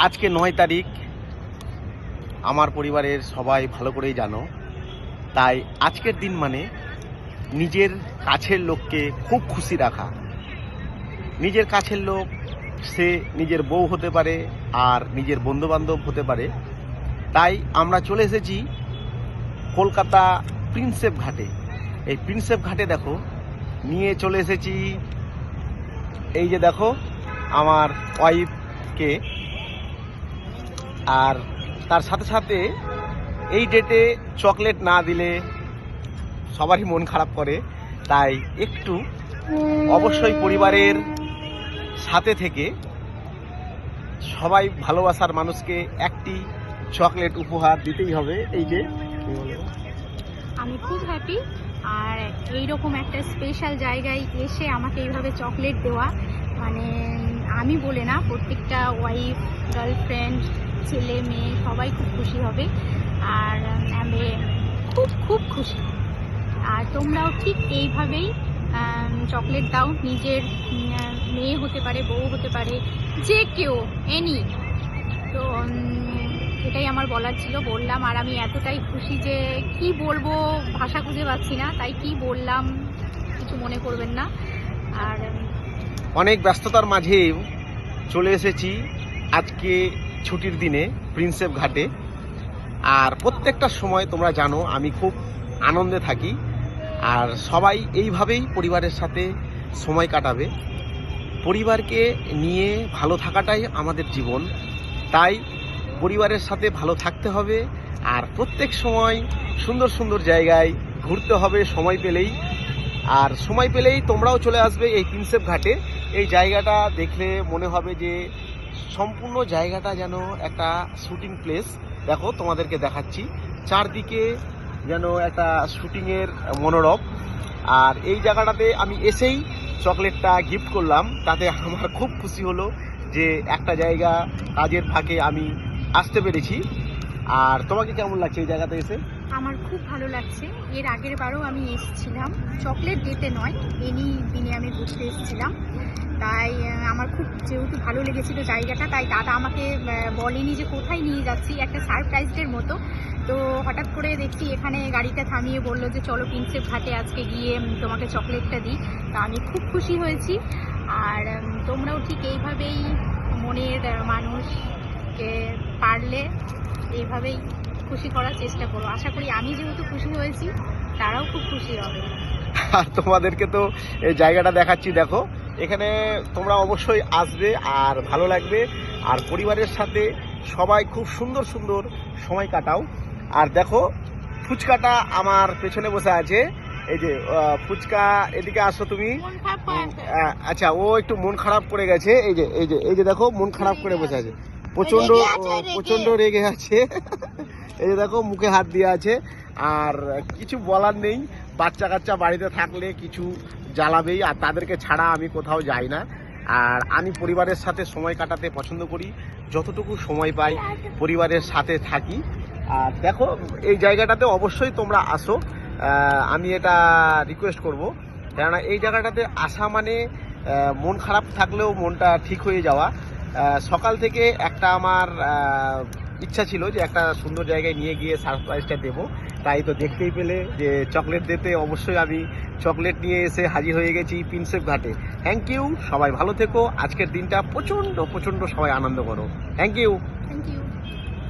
আজকে 9 তারিখ। আমার পরিবারের সবাই ভালো করেই জানো, তাই আজকের দিন মানে নিজের কাছের লোককে খুব খুশি রাখা। নিজের কাছের লোক সে নিজের বউ হতে পারে আর নিজের বন্ধুবান্ধব হতে পারে। তাই আমরা চলে এসেছি কলকাতা প্রিন্সেপ ঘাটে। এই প্রিন্সেপ ঘাটে দেখো নিয়ে চলে এসেছি, এই যে দেখো আমার ওয়াইফকে। আর তার সাথে সাথে এই ডেটে চকলেট না দিলে সবারই মন খারাপ করে, তাই একটু অবশ্যই পরিবারের সাথে থেকে সবাই ভালোবাসার মানুষকে একটি চকলেট উপহার দিতেই হবে। এই যে আমি খুব হ্যাপি, আর এইরকম একটা স্পেশাল জায়গায় এসে আমাকে এইভাবে চকলেট দেওয়া, মানে আমি বলে না, প্রত্যেকটা ওয়াইফ, গার্লফ্রেন্ড, ছেলে মেয়ে সবাই খুব খুশি হবে। আর আমি খুব খুব খুশি। আর তোমরাও ঠিক এইভাবেই চকলেট দাও। নিজের মেয়ে হতে পারে, বউ হতে পারে, যে কেউ, এনি। তো এটাই আমার বলার ছিল, বললাম। আর আমি এতটাই খুশি যে কি বলবো, ভাষা খুঁজে পাচ্ছি না, তাই কি বললাম কিছু মনে করবেন না। আর অনেক ব্যস্ততার মাঝেও চলে এসেছি আজকে ছুটির দিনে প্রিন্সেপ ঘাটে। আর প্রত্যেকটা সময় তোমরা জানো আমি খুব আনন্দে থাকি, আর সবাই এইভাবেই পরিবারের সাথে সময় কাটাবে। পরিবারকে নিয়ে ভালো থাকাটাই আমাদের জীবন, তাই পরিবারের সাথে ভালো থাকতে হবে। আর প্রত্যেক সময় সুন্দর সুন্দর জায়গায় ঘুরতে হবে সময় পেলেই। আর সময় পেলেই তোমরাও চলে আসবে এই প্রিন্সেপ ঘাটে। এই জায়গাটা দেখলে মনে হবে যে সম্পূর্ণ জায়গাটা যেন একটা শুটিং প্লেস। দেখো তোমাদেরকে দেখাচ্ছি, চারদিকে যেন একটা শুটিংয়ের মনোরম। আর এই জায়গাটাতে আমি এসেই চকলেটটা গিফট করলাম, তাতে আমার খুব খুশি হলো যে একটা জায়গা কাজের ফাঁকে আমি আসতে পেরেছি। আর তোমাকে কেমন লাগছে এই জায়গাতে এসে? আমার খুব ভালো লাগছে। এর আগের বারও আমি এসেছিলাম, চকলেট দিতে নয়, এনি দিনে আমি ঘুরতে এসেছিলাম। তাই আমার খুব যেহেতু ভালো লেগেছিল জায়গাটা, তাই দাদা আমাকে বলেনি যে কোথায় নিয়ে যাচ্ছি, একটা সারপ্রাইজের মতো। তো হঠাৎ করে দেখছি এখানে গাড়িটা থামিয়ে বললো যে চলো প্রিন্সেপ ঘাটে আজকে গিয়ে তোমাকে চকলেটটা দিই। তো আমি খুব খুশি হয়েছি। আর তোমরাও ঠিক এইভাবেই মনের মানুষকে পারলে এইভাবেই খুশি করার চেষ্টা করো। আশা করি আমি যেহেতু খুশি হয়েছি, তারাও খুব খুশি হবে। আর তোমাদেরকে তো এই জায়গাটা দেখাচ্ছি, দেখো এখানে তোমরা অবশ্যই আসবে আর ভালো লাগবে। আর পরিবারের সাথে সবাই খুব সুন্দর সুন্দর সময় কাটাও। আর দেখো ফুচকাটা আমার পেছনে বসে আছে, এই যে ফুচকা, এদিকে আসো তুমি। আচ্ছা, ও একটু মন খারাপ করে গেছে, এই যে এই যে এই যে দেখো মন খারাপ করে বসে আছে, প্রচন্ড প্রচন্ড রেগে আছে। এই যে দেখো মুখে হাত দিয়ে আছে। আর কিছু বলার নেই, বাচ্চা কাচ্চা বাড়িতে থাকলে কিছু জ্বালাবেই, আর তাদেরকে ছাড়া আমি কোথাও যাই না। আর আমি পরিবারের সাথে সময় কাটাতে পছন্দ করি, যতটুকু সময় পাই পরিবারের সাথে থাকি। আর দেখো এই জায়গাটাতে অবশ্যই তোমরা আসো, আমি এটা রিকোয়েস্ট করব। কেননা এই জায়গাটাতে আসা মানে মন খারাপ থাকলেও মনটা ঠিক হয়ে যাওয়া। সকাল থেকে একটা আমার ইচ্ছা ছিল যে একটা সুন্দর জায়গায় নিয়ে গিয়ে সারপ্রাইজটা দেবো, তাই তো দেখতেই পেলে যে চকলেট দিতে অবশ্যই আমি চকলেট নিয়ে এসে হাজির হয়ে গেছি প্রিন্সেপ ঘাটে। থ্যাংক ইউ, সবাই ভালো থেকো। আজকের দিনটা প্রচণ্ড প্রচণ্ড সবাই আনন্দ করো। Thank you.